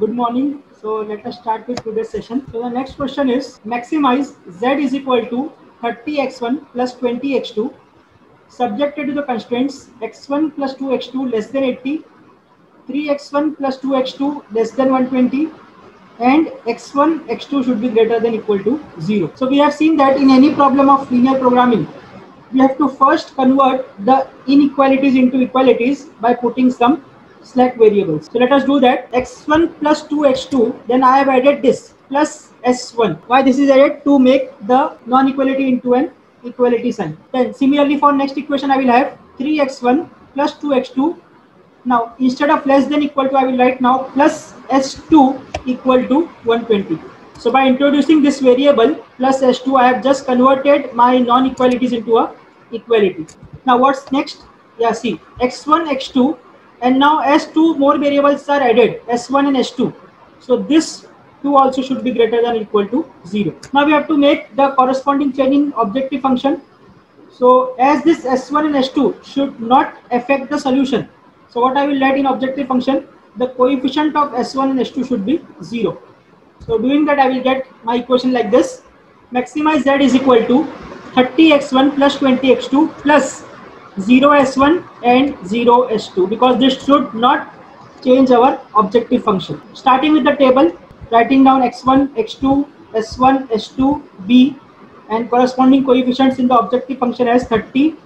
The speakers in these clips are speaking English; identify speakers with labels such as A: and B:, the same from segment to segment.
A: Good morning. So let us start with today's session. So the next question is maximize z is equal to 30x1 plus 20x2 subjected to the constraints x1 plus 2x2 less than 80, 3x1 plus 2x2 less than 120 and x1 x2 should be greater than equal to 0. So we have seen that in any problem of linear programming we have to first convert the inequalities into equalities by putting some slack variables. So let us do that. X1 plus 2x2, then I have added this plus s1. Why this is added? To make the non-equality into an equality sign. Then similarly for next equation I will have 3x1 plus 2x2. Now instead of less than equal to I will write now plus s2 equal to 120. So by introducing this variable plus s2 I have just converted my non-equalities into a equality. Now what's next? Yeah, see x1 x2 and now s2 more variables are added s1 and s2. So this 2 also should be greater than or equal to 0. Now we have to make the corresponding chain in objective function. So as this s1 and s2 should not affect the solution. So what I will write in objective function, the coefficient of s1 and s2 should be 0. So doing that I will get my equation like this. Maximize z is equal to 30x1 plus 20x2 plus 0s1 and 0s2 because this should not change our objective function. Starting with the table, writing down x1, x2, s1, s2, b and corresponding coefficients in the objective function as 30,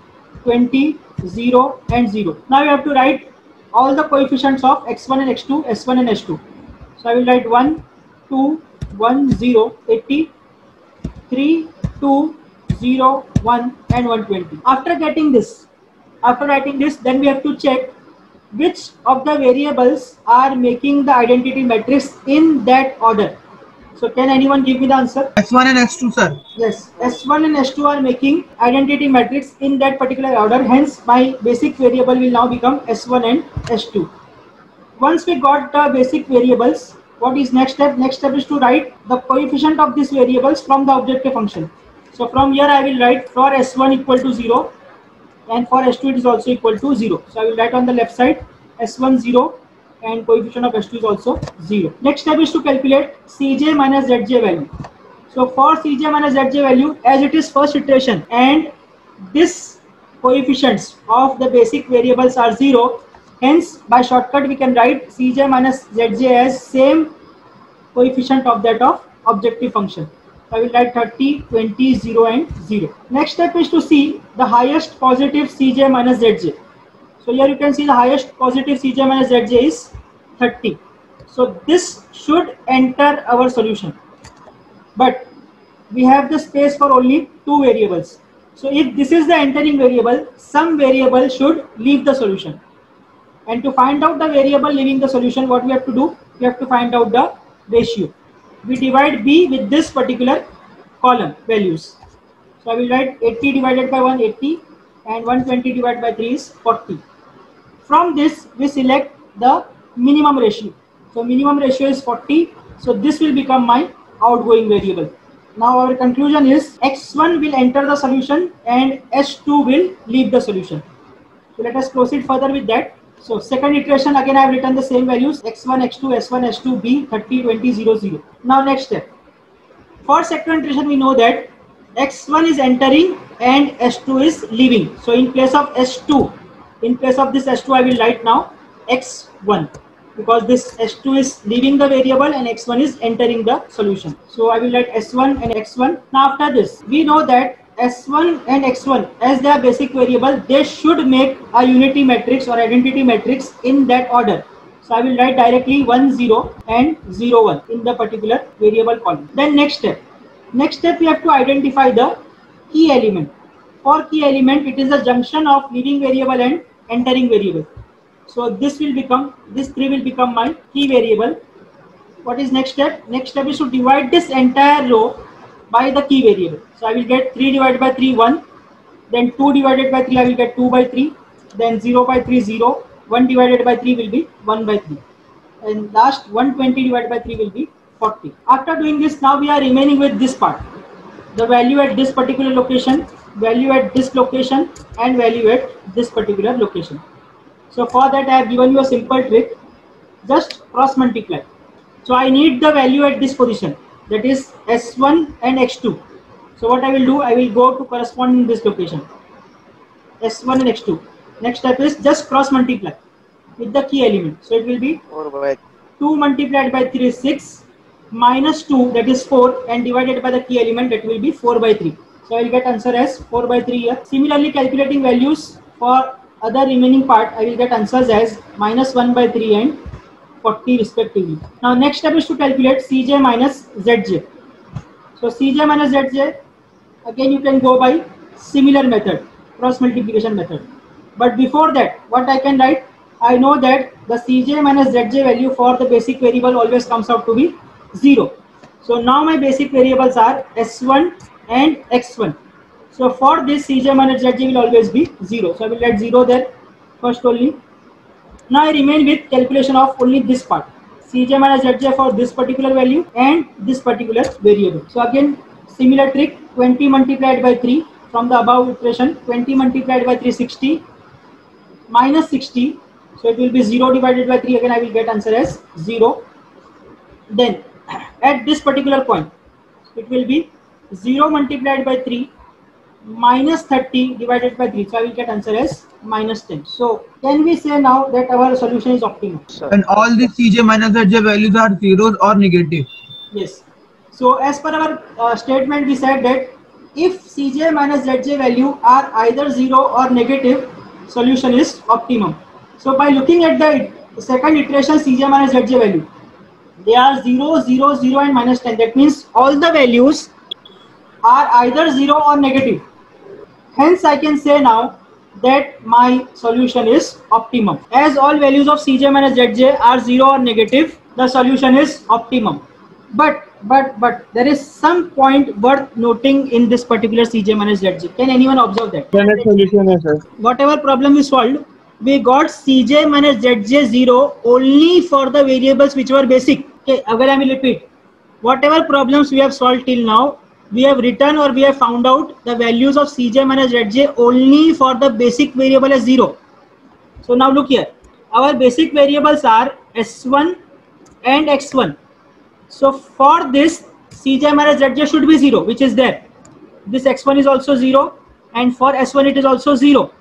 A: 20, 0 and 0. Now you have to write all the coefficients of x1 and x2, s1 and s2. So I will write 1, 2, 1, 0, 80, 3, 2, 0, 1 and 120. After writing this, then we have to check which of the variables are making the identity matrix in that order. So can anyone give me the answer?
B: S1 and S2, sir.
A: Yes, S1 and S2 are making identity matrix in that particular order. Hence, my basic variable will now become S1 and S2. Once we got the basic variables, what is next step? Next step is to write the coefficient of these variables from the objective function. So from here I will write for S1 equal to 0 and for S2 it is also equal to 0. So I will write on the left side S1 0 and coefficient of S2 is also 0. Next step is to calculate Cj minus Zj value. So for Cj minus Zj value, as it is first iteration and this coefficients of the basic variables are 0, hence by shortcut we can write Cj minus Zj as same coefficient of that of objective function. So I will write 30, 20, 0 and 0. Next step is to see the highest positive Cj minus Zj. So here you can see the highest positive Cj minus Zj is 30. So this should enter our solution. But we have the space for only two variables. So if this is the entering variable, some variable should leave the solution. And to find out the variable leaving the solution, what we have to do? We have to find out the ratio. We divide B with this particular column values. So I will write 80 divided by 1, 80 and 120 divided by 3 is 40. From this we select the minimum ratio. So minimum ratio is 40. So this will become my outgoing variable. Now our conclusion is x1 will enter the solution and s2 will leave the solution. So let us proceed further with that. So second iteration, again I have written the same values x1, x2, s1, s2, b, 30, 20, 0, 0. Now next step. For second iteration we know that x1 is entering and s2 is leaving. So in place of s2, in place of this s2 I will write now x1 because this s2 is leaving the variable and x1 is entering the solution. So I will write s1 and x1. Now after this we know that S1 and X1 as their basic variable, they should make a unity matrix or identity matrix in that order. So I will write directly 1 0 and 0 1 in the particular variable column. Then next step we have to identify the key element. For key element it is the junction of leaving variable and entering variable. So this 3 will become my key variable. What is next step? Next step is to divide this entire row by the key variable. So I will get 3 divided by 3 1, then 2 divided by 3 I will get 2 by 3, then 0 by 3 0, 1 divided by 3 will be 1 by 3 and last 120 divided by 3 will be 40. After doing this, now we are remaining with this part, the value at this particular location, value at this location and value at this particular location. So for that I have given you a simple trick, just cross multiply. So I need the value at this position, that is S1 and X2. So what I will do, I will go to corresponding this location, S1 and X2. Next step is just cross multiply with the key element. So it will be 2 multiplied by 3 is 6, minus 2, that is 4, and divided by the key element, that will be 4 by 3. So I will get answer as 4 by 3 here. Similarly, calculating values for other remaining part, I will get answers as minus 1 by 3 and 40 respectively. Now next step is to calculate Cj minus Zj. So Cj minus Zj, again you can go by similar method, cross multiplication method. But before that, what I can write, I know that the Cj minus Zj value for the basic variable always comes out to be 0. So now my basic variables are S1 and X1. So for this, Cj minus Zj will always be 0. So I will write 0 there first only. Now I remain with calculation of only this part, Cj minus Zj for this particular value and this particular variable. So again, similar trick, 20 multiplied by 3 from the above iteration, 20 multiplied by 3, 60, minus 60. So it will be 0 divided by 3, again I will get answer as 0. Then at this particular point, it will be 0 multiplied by 3 minus 30 divided by 3. So I will get answer as minus 10. So can we say now that our solution is optimal?
B: And all the Cj minus Zj values are zeros or negative?
A: Yes. So as per our statement, we said that if Cj minus Zj value are either 0 or negative, solution is optimum. So by looking at the second iteration Cj minus Zj value, they are 0, 0, 0 and minus 10. That means all the values are either 0 or negative. Hence I can say now that my solution is optimum. As all values of Cj minus Zj are 0 or negative, the solution is optimum. But there is some point worth noting in this particular Cj minus Zj. Can anyone observe that?
B: Solution is, sir.
A: Whatever problem we solved, we got Cj minus Zj 0 only for the variables which were basic. Okay, again I will repeat. Whatever problems we have solved till now, we have written or we have found out the values of Cj minus Zj only for the basic variable as 0. So now look here. Our basic variables are S1 and X1. So for this, Cj minus Zj should be 0, which is there. This X1 is also 0, and for S1 it is also 0.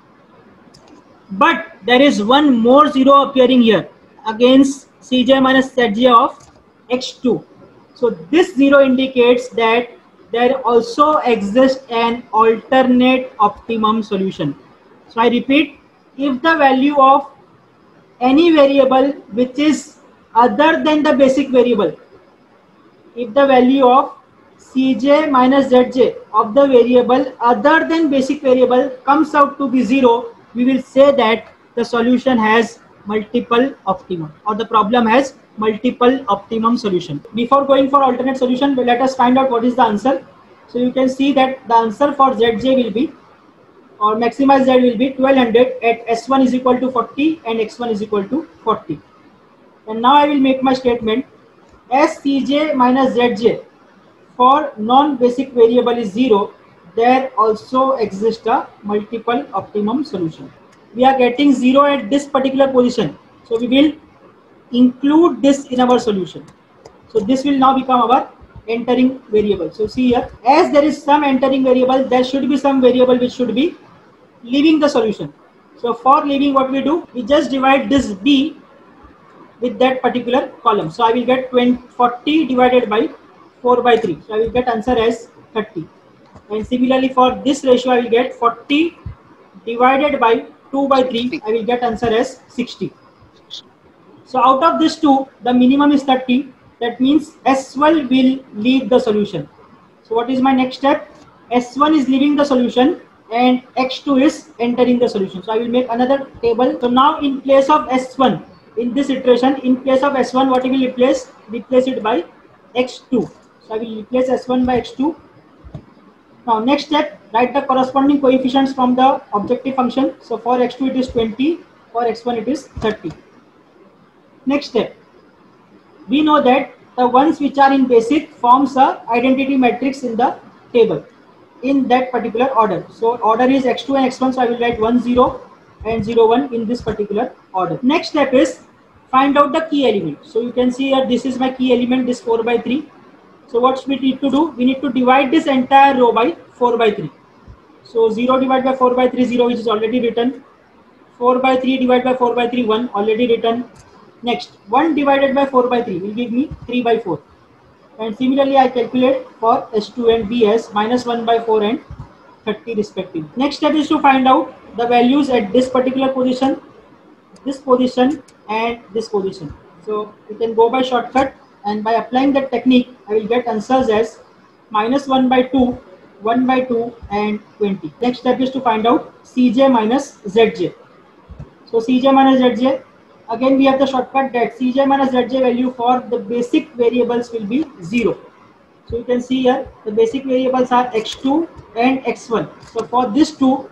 A: But there is one more 0 appearing here against Cj minus Zj of X2. So this 0 indicates that there also exists an alternate optimum solution. So I repeat, if the value of any variable which is other than the basic variable, if the value of Cj minus Zj of the variable other than basic variable comes out to be 0, we will say that the solution has multiple optimum, or the problem has multiple optimum solution. Before going for alternate solution, let us find out what is the answer. So you can see that the answer for Zj will be, or maximize Z will be 1200 at S1 is equal to 40 and X1 is equal to 40. And now I will make my statement. As Cj minus Zj for non-basic variable is 0, there also exists a multiple optimum solution. We are getting 0 at this particular position, so we will include this in our solution. So this will now become our entering variable. So see here, as there is some entering variable, there should be some variable which should be leaving the solution. So for leaving, what we do, we just divide this b with that particular column. So I will get 40 divided by 4 by 3. So I will get answer as 30. And similarly for this ratio, I will get 40 divided by 2 by 3. I will get answer as 60. So out of this 2, the minimum is 30. That means S1 will leave the solution. So what is my next step? S1 is leaving the solution and X2 is entering the solution. So I will make another table. So now in place of S1, in this iteration, in place of S1, what I will replace? Replace it by X2. So I will replace S1 by X2. Now next step, write the corresponding coefficients from the objective function. So for X2 it is 20, for X1 it is 30. Next step, we know that the ones which are in basic forms a identity matrix in the table in that particular order. So order is X2 and X1, so I will write 1 0 and 0 1 in this particular order. Next step is find out the key element. So you can see here, this is my key element, this 4 by 3. So what we need to do? We need to divide this entire row by 4 by 3. So 0 divided by 4 by 3, 0, which is already written. 4 by 3 divided by 4 by 3, 1, already written. Next, 1 divided by 4 by 3 will give me 3 by 4. And similarly, I calculate for S2 and B as minus 1 by 4 and 30 respectively. Next step is to find out the values at this particular position, this position, and this position. So you can go by shortcut, and by applying that technique, I will get answers as minus 1 by 2, 1 by 2, and 20. Next step is to find out Cj minus Zj. So Cj minus Zj, again we have the shortcut that Cj minus Zj value for the basic variables will be 0. So you can see here the basic variables are x2 and x1. So for this two,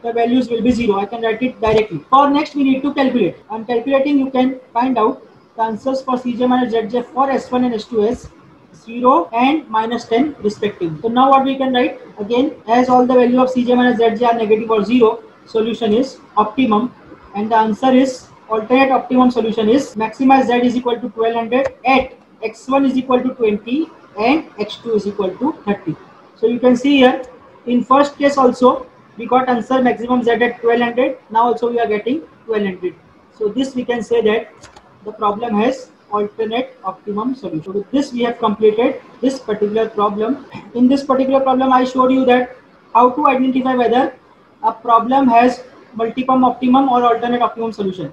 A: the values will be 0. I can write it directly. For next, we need to calculate. On calculating, you can find out the answers for Cj minus Zj for S1 and S2 as 0 and minus 10 respectively. So now what we can write? Again, as all the value of Cj minus Zj are negative or 0, solution is optimum, and the answer is alternate optimum solution is maxima Z is equal to 1200 at x1 is equal to 20 and x2 is equal to 30. So you can see here, in first case also we got answer maximum Z at 1200. Now also we are getting 1200. So this we can say that the problem has alternate optimum solution. So with this we have completed this particular problem. In this particular problem I showed you that how to identify whether a problem has multiple optimum or alternate optimum solution.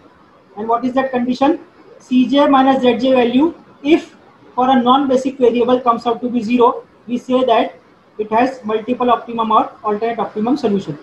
A: And what is that condition? Cj minus Zj value, if for a non-basic variable comes out to be 0, we say that it has multiple optimum or alternate optimum solution.